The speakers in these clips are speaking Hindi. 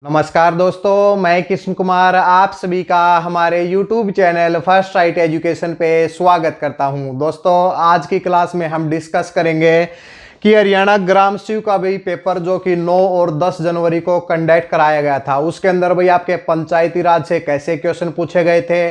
नमस्कार दोस्तों, मैं कृष्ण कुमार आप सभी का हमारे YouTube channel first right education पे स्वागत करता हूं। दोस्तों, आज की क्लास में हम डिस्कस करेंगे कि हरियाणा ग्राम सेवक का भाई पेपर जो कि 9 और 10 जनवरी को कंडक्ट कराया गया था, उसके अंदर भाई आपके पंचायती राज से कैसे क्वेश्चन पूछे गए थे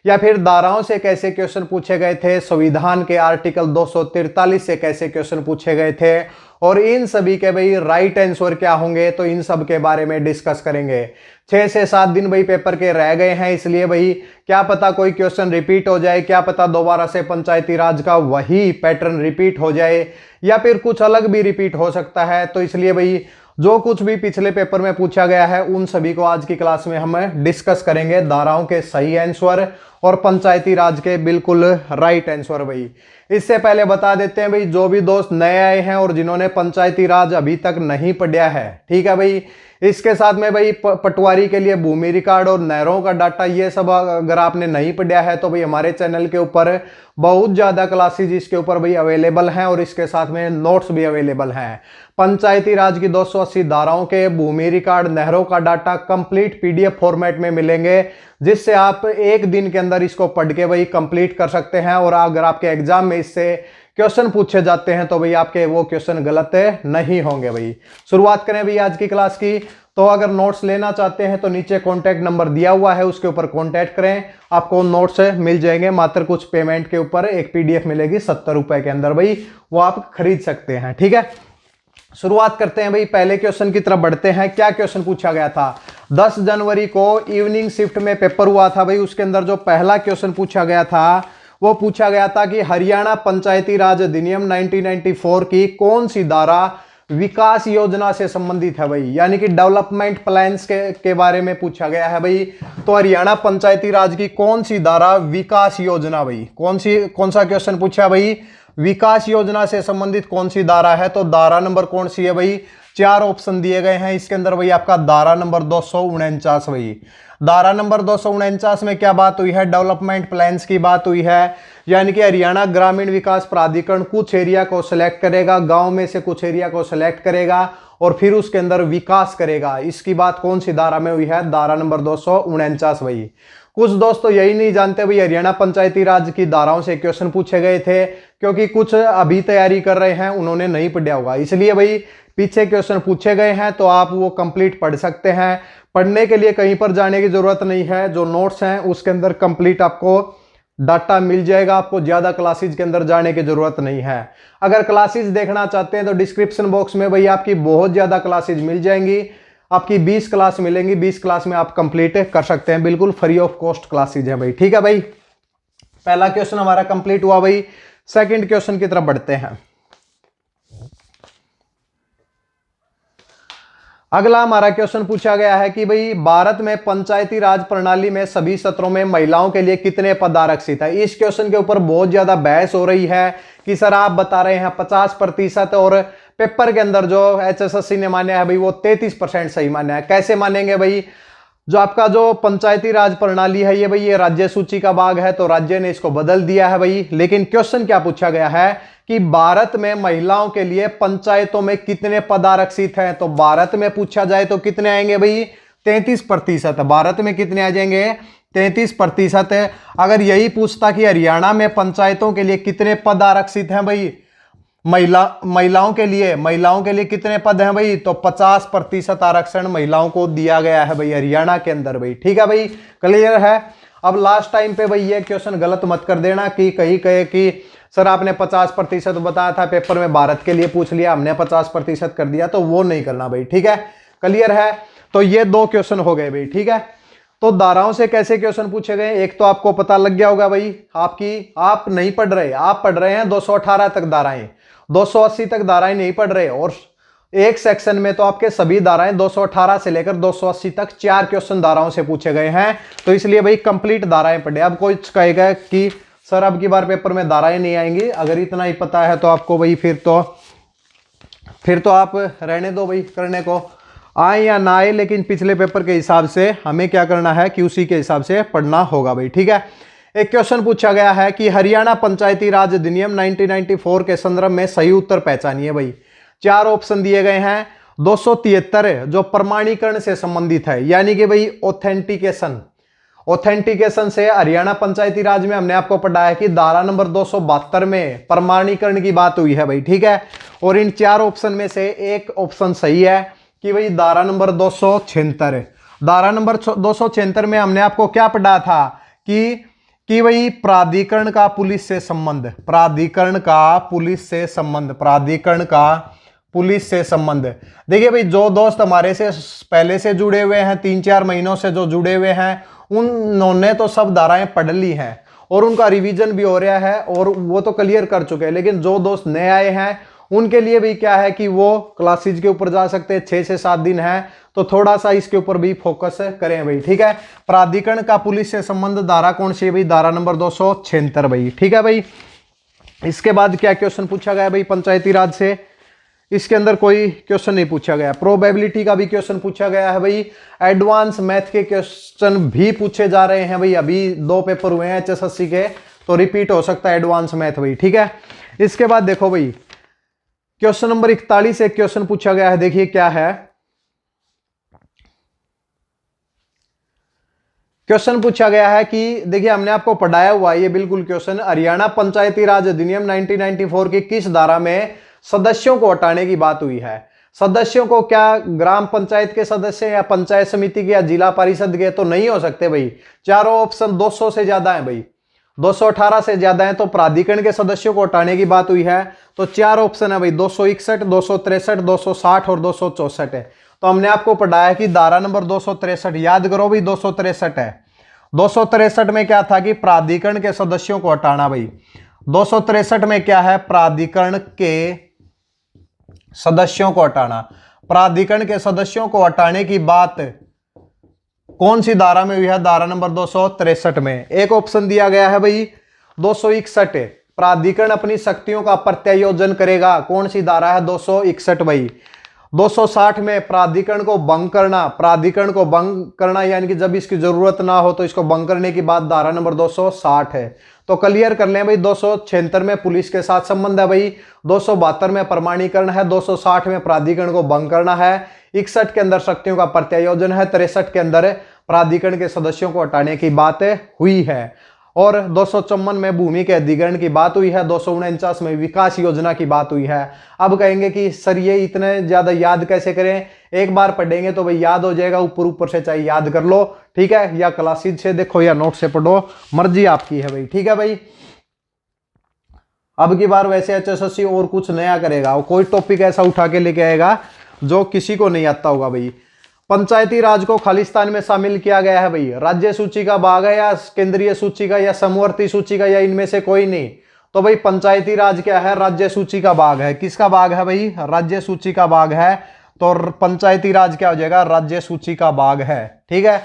या फिर धाराओं से कैसे क्वेश्चन पूछे गए थे, संविधान के आर्टिकल 243 से कैसे क्वेश्चन पूछे गए थे और इन सभी के भाई राइट आंसर क्या होंगे, तो इन सब के बारे में डिस्कस करेंगे। 6 से 7 दिन भाई पेपर के रह गए हैं, इसलिए भाई क्या पता कोई क्वेश्चन रिपीट हो जाए, क्या पता दोबारा से पंचायती राज का वही पैटर्न रिपीट हो जाए या फिर कुछ अलग भी रिपीट हो सकता है। तो इसलिए भाई जो कुछ भी पिछले पेपर में पूछा गया है उन सभी को आज की क्लास में हम डिस्कस करेंगे, धाराओं के सही आंसर और पंचायती राज के बिल्कुल राइट आंसर। भाई इससे पहले बता देते हैं भाई, जो भी दोस्त नए आए हैं और जिन्होंने पंचायती राज अभी तक नहीं पढ़ा है, ठीक है भाई, इसके साथ में भाई पटवारी के लिए भूमि रिकॉर्ड और नहरों का डाटा, ये सब अगर आपने नहीं पढ़ा है तो भाई हमारे चैनल के ऊपर बहुत ज़्यादा क्लासेज इसके ऊपर भाई अवेलेबल हैं और इसके साथ में नोट्स भी अवेलेबल हैं। पंचायती राज की 280 धाराओं के भूमि रिकॉर्ड, नहरों का डाटा कंप्लीट पीडीएफ फॉर्मेट में मिलेंगे, जिससे आप एक दिन के अंदर इसको पढ़ के भाई कंप्लीट कर सकते हैं। और अगर आपके एग्जाम में इससे क्वेश्चन पूछे जाते हैं तो भाई आपके वो क्वेश्चन गलत नहीं होंगे। भाई शुरुआत करें भाई आज की क्लास की। तो अगर नोट्स लेना चाहते हैं तो नीचे कॉन्टैक्ट नंबर दिया हुआ है, उसके ऊपर कॉन्टैक्ट करें, आपको नोट्स मिल जाएंगे। मात्र कुछ पेमेंट के ऊपर एक पीडीएफ मिलेगी 70 रुपए के अंदर, भाई वो आप खरीद सकते हैं, ठीक है। शुरुआत करते हैं भाई, पहले क्वेश्चन की तरफ बढ़ते हैं। क्या क्वेश्चन पूछा गया था? 10 जनवरी को इवनिंग शिफ्ट में पेपर हुआ था भाई, उसके अंदर जो पहला क्वेश्चन पूछा गया था वो पूछा गया था कि हरियाणा पंचायती राज अधिनियम 1994 की कौन सी धारा विकास योजना से संबंधित है भाई, यानी कि डेवलपमेंट प्लान्स के बारे में पूछा गया है भाई। तो हरियाणा पंचायती राज की कौन सी धारा विकास योजना, भाई कौन सा क्वेश्चन पूछा भाई, विकास योजना से संबंधित कौन सी धारा है। तो धारा नंबर कौन सी है भाई, 4 ऑप्शन दिए गए हैं इसके अंदर भाई। आपका धारा नंबर 249 भाई, धारा नंबर 249 में क्या बात हुई है, डेवलपमेंट प्लान्स की बात हुई है, यानी कि हरियाणा ग्रामीण विकास प्राधिकरण कुछ एरिया को सिलेक्ट करेगा, गांव में से कुछ एरिया को सिलेक्ट करेगा और फिर उसके अंदर विकास करेगा। इसकी बात कौन सी धारा में हुई है, धारा नंबर 249 भाई। कुछ दोस्तों यही नहीं जानते भाई, हरियाणा पंचायती राज की धाराओं से क्वेश्चन पूछे गए थे, क्योंकि कुछ अभी तैयारी कर रहे हैं उन्होंने नहीं पढ़ा होगा, इसलिए भाई पीछे क्वेश्चन पूछे गए हैं तो आप वो कंप्लीट पढ़ सकते हैं। पढ़ने के लिए कहीं पर जाने की जरूरत नहीं है, जो नोट्स हैं उसके अंदर कंप्लीट आपको डाटा मिल जाएगा, आपको ज्यादा क्लासेज के अंदर जाने की जरूरत नहीं है। अगर क्लासेज देखना चाहते हैं तो डिस्क्रिप्शन बॉक्स में भाई आपकी बहुत ज्यादा क्लासेज मिल जाएंगी, आपकी 20 क्लास मिलेंगी, 20 क्लास में आप कंप्लीट कर सकते हैं, बिल्कुल फ्री ऑफ कॉस्ट क्लासेज है भाई, ठीक है भाई। पहला क्वेश्चन हमारा कंप्लीट हुआ भाई। सेकंड क्वेश्चन की तरफ बढ़ते हैं। अगला हमारा क्वेश्चन पूछा गया है कि भाई भारत में पंचायती राज प्रणाली में सभी सत्रों में महिलाओं के लिए कितने पद आरक्षित है। इस क्वेश्चन के ऊपर बहुत ज्यादा बहस हो रही है कि सर आप बता रहे हैं 50% और पेपर के अंदर जो HSSC ने माना है भाई वो 33% सही माना है। कैसे मानेंगे भाई, जो आपका जो पंचायती राज प्रणाली है ये भाई ये राज्य सूची का भाग है, तो राज्य ने इसको बदल दिया है भाई। लेकिन क्वेश्चन क्या पूछा गया है कि भारत में महिलाओं के लिए पंचायतों में कितने पद आरक्षित हैं। तो भारत में पूछा जाए तो कितने आएंगे भाई, 33%। भारत में कितने आ जाएंगे, 33%। अगर यही पूछता कि हरियाणा में पंचायतों के लिए कितने पद आरक्षित हैं भाई, महिलाओं के लिए कितने पद हैं भाई, तो 50% आरक्षण महिलाओं को दिया गया है भाई हरियाणा के अंदर भाई, ठीक है भाई, क्लियर है। अब लास्ट टाइम पे भाई ये क्वेश्चन गलत मत कर देना कि कहीं कहे कि सर आपने 50% बताया था पेपर में, भारत के लिए पूछ लिया हमने 50% कर दिया, तो वो नहीं करना भाई, ठीक है, क्लियर है। तो ये 2 क्वेश्चन हो गए भाई, ठीक है। तो धाराओं से कैसे क्वेश्चन पूछे गए, एक तो आपको पता लग गया होगा भाई, आप नहीं पढ़ रहे, आप पढ़ रहे हैं 218 तक धाराएं, 280 तक धाराएं नहीं पढ़ रहे। और एक सेक्शन में तो आपके सभी धाराएं 218 से लेकर 280 तक 4 क्वेश्चन धाराओं से पूछे गए हैं, तो इसलिए भाई कंप्लीट धाराएं पढ़े। अब कोई कहेगा कि सर अब की बार पेपर में धाराएं नहीं आएंगी, अगर इतना ही पता है तो आपको भाई फिर तो आप रहने दो भाई, करने को आए या ना आए, लेकिन पिछले पेपर के हिसाब से हमें क्या करना है कि उसी के हिसाब से पढ़ना होगा भाई, ठीक है। एक क्वेश्चन पूछा गया है कि हरियाणा पंचायती राज अधिनियम 1994 के संदर्भ में सही उत्तर पहचानिए भाई। 4 ऑप्शन दिए गए हैं 273 जो प्रमाणीकरण से संबंधित है, यानी कि भाई ऑथेंटिकेशन से हरियाणा पंचायती राज में हमने आपको पढ़ा है कि धारा नंबर 272 में प्रमाणीकरण की बात हुई है भाई, ठीक है। और इन 4 ऑप्शन में से एक ऑप्शन सही है कि भाई धारा नंबर 276। धारा नंबर 276 में हमने आपको क्या पढ़ा था कि भाई प्राधिकरण का पुलिस से संबंध, प्राधिकरण का पुलिस से संबंध। देखिए भाई, जो दोस्त हमारे से पहले से जुड़े हुए हैं, 3-4 महीनों से जो जुड़े हुए हैं, उन्होंने तो सब धाराएं पढ़ ली हैं और उनका रिवीजन भी हो रहा है और वो तो क्लियर कर चुके हैं। लेकिन जो दोस्त नए आए हैं उनके लिए भी क्या है कि वो क्लासेज के ऊपर जा सकते हैं, 6 से 7 दिन है, तो थोड़ा सा इसके ऊपर भी फोकस करें भाई, ठीक है। प्राधिकरण का पुलिस से संबंध धारा कौन सी है भाई? धारा नंबर 276 भाई, ठीक है भाई। इसके बाद क्या क्वेश्चन पूछा गया भाई पंचायती राज से? इसके अंदर कोई क्वेश्चन नहीं पूछा गया। प्रोबेबिलिटी का भी क्वेश्चन पूछा गया है भाई। एडवांस मैथ के क्वेश्चन भी पूछे जा रहे हैं भाई। अभी 2 पेपर हुए हैं HSSC के, तो रिपीट हो सकता है एडवांस मैथ भाई, ठीक है। इसके बाद देखो भाई, क्वेश्चन नंबर 41 एक क्वेश्चन पूछा गया है, देखिए क्या है। क्वेश्चन पूछा गया है कि देखिए हमने आपको पढ़ाया हुआ है ये बिल्कुल क्वेश्चन, हरियाणा पंचायती राज अधिनियम 1994 की किस धारा में सदस्यों को हटाने की बात हुई है? सदस्यों को क्या ग्राम पंचायत के सदस्य या पंचायत समिति के या जिला परिषद के तो नहीं हो सकते भाई। चारों ऑप्शन 200 से ज्यादा है भाई, 218 से ज्यादा है, तो प्राधिकरण के सदस्यों को हटाने की बात हुई है। तो 4 ऑप्शन है भाई, 261, 263, 260 और 264 है। तो हमने आपको पढ़ाया कि धारा नंबर 263, याद करो भाई 263 है। 263 में क्या था कि प्राधिकरण के सदस्यों को हटाना भाई। 263 में क्या है? प्राधिकरण के सदस्यों को हटाना। प्राधिकरण के सदस्यों को हटाने की बात कौन सी धारा में हुई है? धारा नंबर 263 में। एक ऑप्शन दिया गया है भाई 261, प्राधिकरण अपनी शक्तियों का प्रत्यायोजन करेगा। कौन सी धारा है? 261 भाई। 260 में प्राधिकरण को भंग करना, प्राधिकरण को भंग करना यानी कि जब इसकी जरूरत ना हो तो इसको भंग करने की बात धारा नंबर 260 है। तो क्लियर कर लें भाई, 276 में पुलिस के साथ संबंध है भाई, 272 में प्रमाणीकरण है, 260 में प्राधिकरण को भंग करना है, 61 के अंदर शक्तियों का प्रत्यायोजन है, 63 के अंदर प्राधिकरण के सदस्यों को हटाने की बात हुई है, और 254 में भूमि के अधिग्रहण की बात हुई है, 249 में विकास योजना की बात हुई है। अब कहेंगे कि सर ये इतने ज्यादा याद कैसे करें? एक बार पढ़ेंगे तो भाई याद हो जाएगा, ऊपर ऊपर से चाहे याद कर लो, ठीक है, या क्लासेज से देखो या नोट से पढ़ो, मर्जी आपकी है भाई, ठीक है भाई। अब की बार वैसे HSSC और कुछ नया करेगा, कोई टॉपिक ऐसा उठा के लेके आएगा जो किसी को नहीं आता होगा भाई। पंचायती राज को खालिस्तान में शामिल किया गया है भाई। राज्य सूची का भाग है या केंद्रीय सूची का या समवर्ती सूची का या इनमें से कोई नहीं? तो भाई पंचायती राज क्या है? राज्य सूची का भाग है। किसका भाग है भाई? राज्य सूची का भाग है। तो पंचायती राज क्या हो जाएगा? राज्य सूची का भाग है, ठीक है,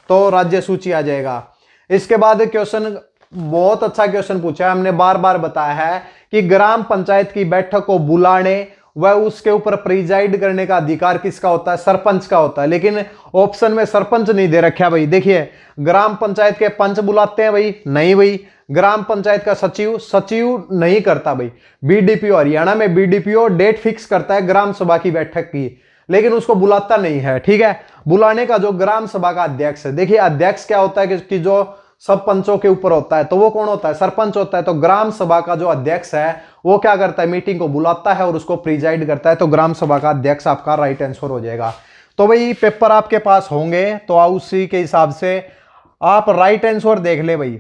तो राज्य सूची आ जाएगा। इसके बाद क्वेश्चन बहुत अच्छा क्वेश्चन पूछा है, हमने बार बार बताया है कि ग्राम पंचायत की बैठक को बुलाने वह उसके ऊपर प्रिजाइड करने का अधिकार किसका होता है? सरपंच का होता है। लेकिन ऑप्शन में सरपंच नहीं दे रखा भाई। देखिए, ग्राम पंचायत के पंच बुलाते हैं भाई? नहीं भाई। ग्राम पंचायत का सचिव नहीं करता भाई। BDPO, हरियाणा में BDPO डेट फिक्स करता है ग्राम सभा की बैठक की, लेकिन उसको बुलाता नहीं है, ठीक है। बुलाने का जो ग्राम सभा का अध्यक्ष है, देखिए अध्यक्ष क्या होता है कि जो सब पंचों के ऊपर होता है, तो वो कौन होता है? सरपंच होता है। तो ग्राम सभा का जो अध्यक्ष है वो क्या करता है? मीटिंग को बुलाता है और उसको प्रिजाइड करता है। तो ग्राम सभा का अध्यक्ष आपका राइट आंसर हो जाएगा। तो भाई पेपर आपके पास होंगे तो उसी के हिसाब से आप राइट आंसर देख ले भाई,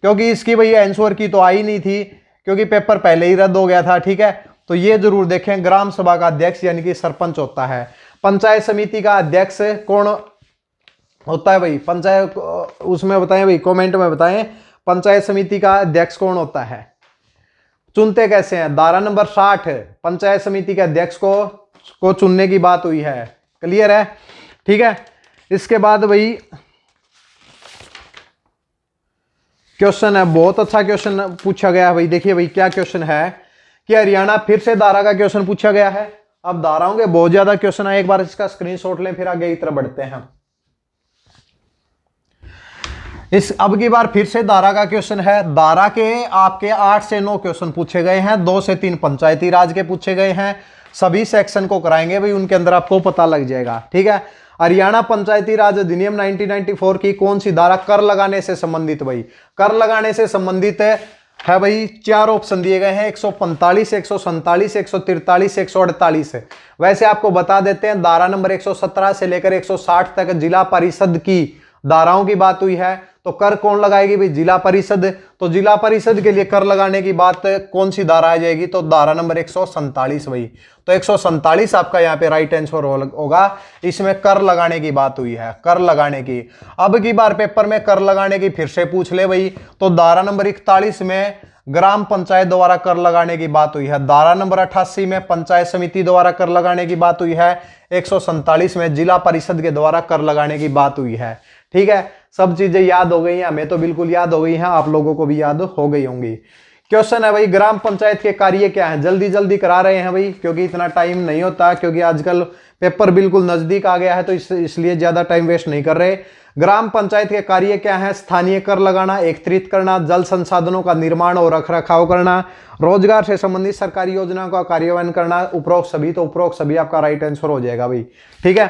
क्योंकि इसकी भाई आंसर की तो आई नहीं थी क्योंकि पेपर पहले ही रद्द हो गया था, ठीक है। तो ये जरूर देखें, ग्राम सभा का अध्यक्ष यानी कि सरपंच होता है। पंचायत समिति का अध्यक्ष कौन होता है भाई? पंचायत उसमें बताएं भाई, कमेंट में बताएं पंचायत समिति का अध्यक्ष कौन होता है? चुनते कैसे हैं? धारा नंबर 60 पंचायत समिति के अध्यक्ष को चुनने की बात हुई है। क्लियर है, ठीक है। इसके बाद भाई क्वेश्चन है, बहुत अच्छा क्वेश्चन पूछा गया है भाई। देखिए भाई क्या क्वेश्चन है कि हरियाणा फिर से धारा का क्वेश्चन पूछा गया है। अब धाराओं के बहुत ज्यादा क्वेश्चन है, एक बार इसका स्क्रीनशॉट लें फिर आगे की तरफ बढ़ते हैं। इस अब की बार फिर से धारा का क्वेश्चन है। धारा के आपके 8 से 9 क्वेश्चन पूछे गए हैं, 2 से 3 पंचायती राज के पूछे गए हैं, सभी सेक्शन को कराएंगे भाई, उनके अंदर आपको पता लग जाएगा। ठीक है, हरियाणा पंचायती राज अधिनियम 1994 की कौन सी धारा कर लगाने से संबंधित? भाई कर लगाने से संबंधित है भाई, 4 ऑप्शन दिए गए हैं, 145, 147, 143, 148 है। वैसे आपको बता देते हैं, धारा नंबर 117 से लेकर 160 तक जिला परिषद की धाराओं की बात हुई है। तो कर कौन लगाएगी भाई? जिला परिषद। तो जिला परिषद के लिए कर लगाने की बात कौन सी धारा आ जाएगी? तो धारा नंबर 147 भाई। तो 147 आपका यहाँ पे राइट आंसर होगा। इसमें कर लगाने की बात हुई है, कर लगाने की। अब की बार पेपर में कर लगाने की फिर से पूछ ले भाई, तो धारा नंबर 41 में ग्राम पंचायत द्वारा कर लगाने की बात हुई है। धारा नंबर 88 में पंचायत समिति द्वारा कर लगाने की बात हुई है। 147 में जिला परिषद के द्वारा कर लगाने की बात हुई है। ठीक है, सब चीजें याद हो गई हैं, हमें तो बिल्कुल याद हो गई हैं, आप लोगों को भी याद हो गई होंगी। क्वेश्चन है भाई, ग्राम पंचायत के कार्य क्या है? जल्दी जल्दी करा रहे हैं भाई, क्योंकि इतना टाइम नहीं होता, क्योंकि आजकल पेपर बिल्कुल नजदीक आ गया है, तो इसलिए ज्यादा टाइम वेस्ट नहीं कर रहे। ग्राम पंचायत के कार्य क्या है? स्थानीय कर लगाना, एकत्रित करना, जल संसाधनों का निर्माण और रखरखाव करना, रोजगार से संबंधित सरकारी योजनाओं का कार्यान्वयन करना। उपरोक्त सभी, तो उपरोक्त सभी आपका राइट आंसर हो जाएगा भाई। ठीक है,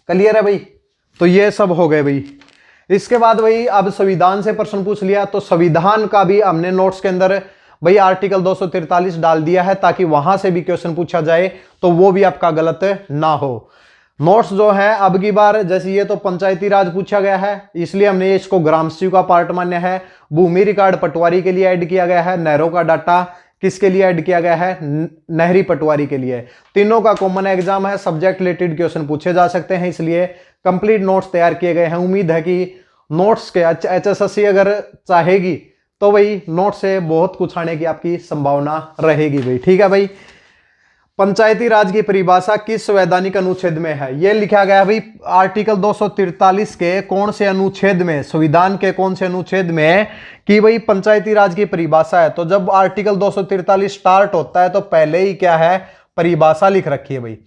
क्लियर है भाई? तो ये सब हो गए भाई। इसके बाद भाई अब संविधान से प्रश्न पूछ लिया, तो संविधान का भी हमने नोट्स के अंदर भाई आर्टिकल 243 डाल दिया है, ताकि वहां से भी क्वेश्चन पूछा जाए तो वो भी आपका गलत ना हो। नोट्स जो है अब की बार, जैसे ये तो पंचायती राज पूछा गया है, इसलिए हमने इसको ग्रामस्यू का पार्ट मान्य है। भूमि रिकॉर्ड पटवारी के लिए ऐड किया गया है। नहरों का डाटा किसके लिए ऐड किया गया है? नहरी पटवारी के लिए। तीनों का कॉमन एग्जाम है, सब्जेक्ट रिलेटेड क्वेश्चन पूछे जा सकते हैं, इसलिए कंप्लीट नोट्स तैयार किए गए हैं। उम्मीद है कि नोट्स के HSSC अगर चाहेगी तो भाई नोट्स से बहुत कुछ आने की आपकी संभावना रहेगी भाई। ठीक है भाई, पंचायती राज की परिभाषा किस संवैधानिक अनुच्छेद में है? यह लिखा गया है भाई आर्टिकल 243 के कौन से अनुच्छेद में, संविधान के कौन से अनुच्छेद में कि भाई पंचायती राज की परिभाषा है। तो जब आर्टिकल 243 स्टार्ट होता है तो पहले ही क्या है? परिभाषा लिख रखी है भाई।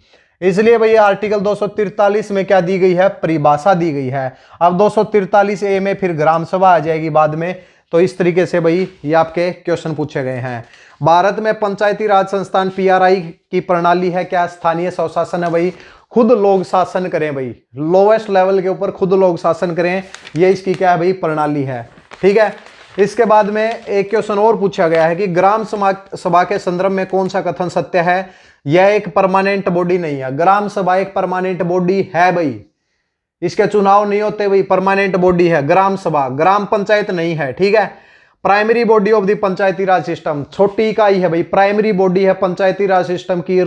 इसलिए भाई आर्टिकल 243 में क्या दी गई है? परिभाषा दी गई है। अब 243A में फिर ग्राम सभा आ जाएगी बाद में। तो इस तरीके से भाई ये आपके क्वेश्चन पूछे गए हैं। भारत में पंचायती राज संस्थान PRI की प्रणाली है क्या? स्थानीय स्वशासन है भाई, खुद लोग शासन करें भाई, लोवेस्ट लेवल के ऊपर खुद लोग शासन करें, ये इसकी क्या है भाई? प्रणाली है। ठीक है, इसके बाद में एक क्वेश्चन और पूछा गया है कि ग्राम सभा के संदर्भ में कौन सा कथन सत्य है? यह एक परमानेंट बॉडी नहीं है। ग्राम सभा एक परमानेंट बॉडी है भाई, इसके चुनाव नहीं होते भाई, परमानेंट बॉडी है ग्राम सभा, ग्राम पंचायत नहीं है। ठीक है, primary body of the Panchayati Raj system, छोटी इकाई है भाई, प्राइमरी बॉडी है पंचायती राज सिस्टम की,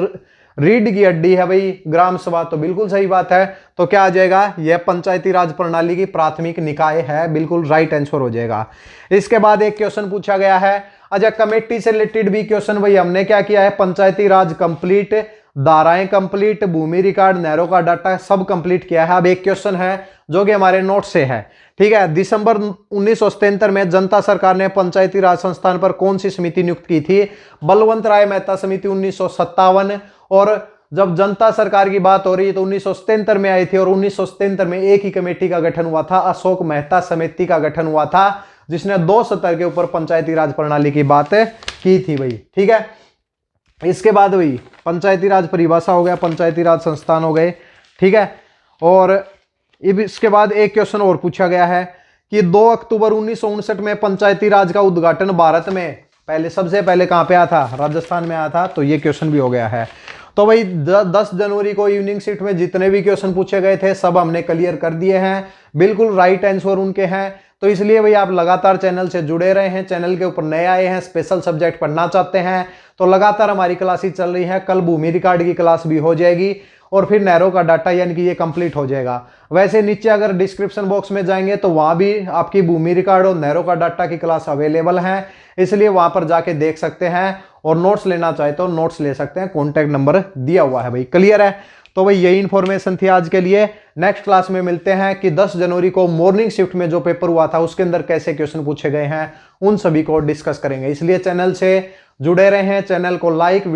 रीढ़ की हड्डी है भाई ग्राम सभा। तो बिल्कुल सही बात है। तो क्या आ जाएगा? यह पंचायती राज प्रणाली की प्राथमिक निकाय है, बिल्कुल राइट आंसर हो जाएगा। इसके बाद एक क्वेश्चन पूछा गया है, अच्छा कमेटी से रिलेटेड भी क्वेश्चन भाई हमने क्या किया है? पंचायती राज कंप्लीट, धाराएं कंप्लीट, भूमि रिकॉर्ड, नहरों का डाटा सब कंप्लीट किया है। अब एक क्वेश्चन है जो कि हमारे नोट से है। ठीक है, दिसंबर 1977 में जनता सरकार ने पंचायती राज संस्थान पर कौन सी समिति नियुक्त की थी? बलवंत राय मेहता समिति 1957। और जब जनता सरकार की बात हो रही है तो 1977 में आई थी, और 1977 में एक ही कमेटी का गठन हुआ था, अशोक मेहता समिति का गठन हुआ था, जिसने 2 स्तर के ऊपर पंचायती राज प्रणाली की बात की थी भाई। ठीक है, इसके बाद भाई पंचायती राज परिभाषा हो गया, पंचायती राज संस्थान हो गए। ठीक है, और इसके बाद एक क्वेश्चन और पूछा गया है कि 2 अक्टूबर 1959 में पंचायती राज का उद्घाटन भारत में सबसे पहले कहां पे आया था? राजस्थान में आया था। तो ये क्वेश्चन भी हो गया है। तो भाई 10 जनवरी को इवनिंग शिफ्ट में जितने भी क्वेश्चन पूछे गए थे सब हमने क्लियर कर दिए हैं, बिल्कुल राइट आंसर उनके हैं। तो इसलिए भाई आप लगातार चैनल से जुड़े रहे हैं, चैनल के ऊपर नए आए हैं, स्पेशल सब्जेक्ट पढ़ना चाहते हैं तो लगातार हमारी क्लासेस चल रही हैं। कल भूमि रिकॉर्ड की क्लास भी हो जाएगी और फिर नहरों का डाटा यानी कि ये कंप्लीट हो जाएगा। वैसे नीचे अगर डिस्क्रिप्शन बॉक्स में जाएंगे तो वहां भी आपकी भूमि रिकॉर्ड और नहरों का डाटा की क्लास अवेलेबल है, इसलिए वहां पर जाके देख सकते हैं। और नोट्स लेना चाहे तो नोट्स ले सकते हैं, कॉन्टैक्ट नंबर दिया हुआ है भाई। क्लियर है? तो भाई यही इंफॉर्मेशन थी आज के लिए। नेक्स्ट क्लास में मिलते हैं कि 10 जनवरी को मॉर्निंग शिफ्ट में जो पेपर हुआ था उसके अंदर कैसे क्वेश्चन पूछे गए हैं, उन सभी को डिस्कस करेंगे। इसलिए चैनल से जुड़े रहें, चैनल को लाइक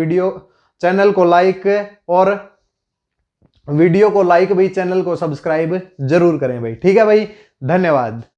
और वीडियो को लाइक भाई, चैनल को सब्सक्राइब जरूर करें भाई। ठीक है भाई, धन्यवाद।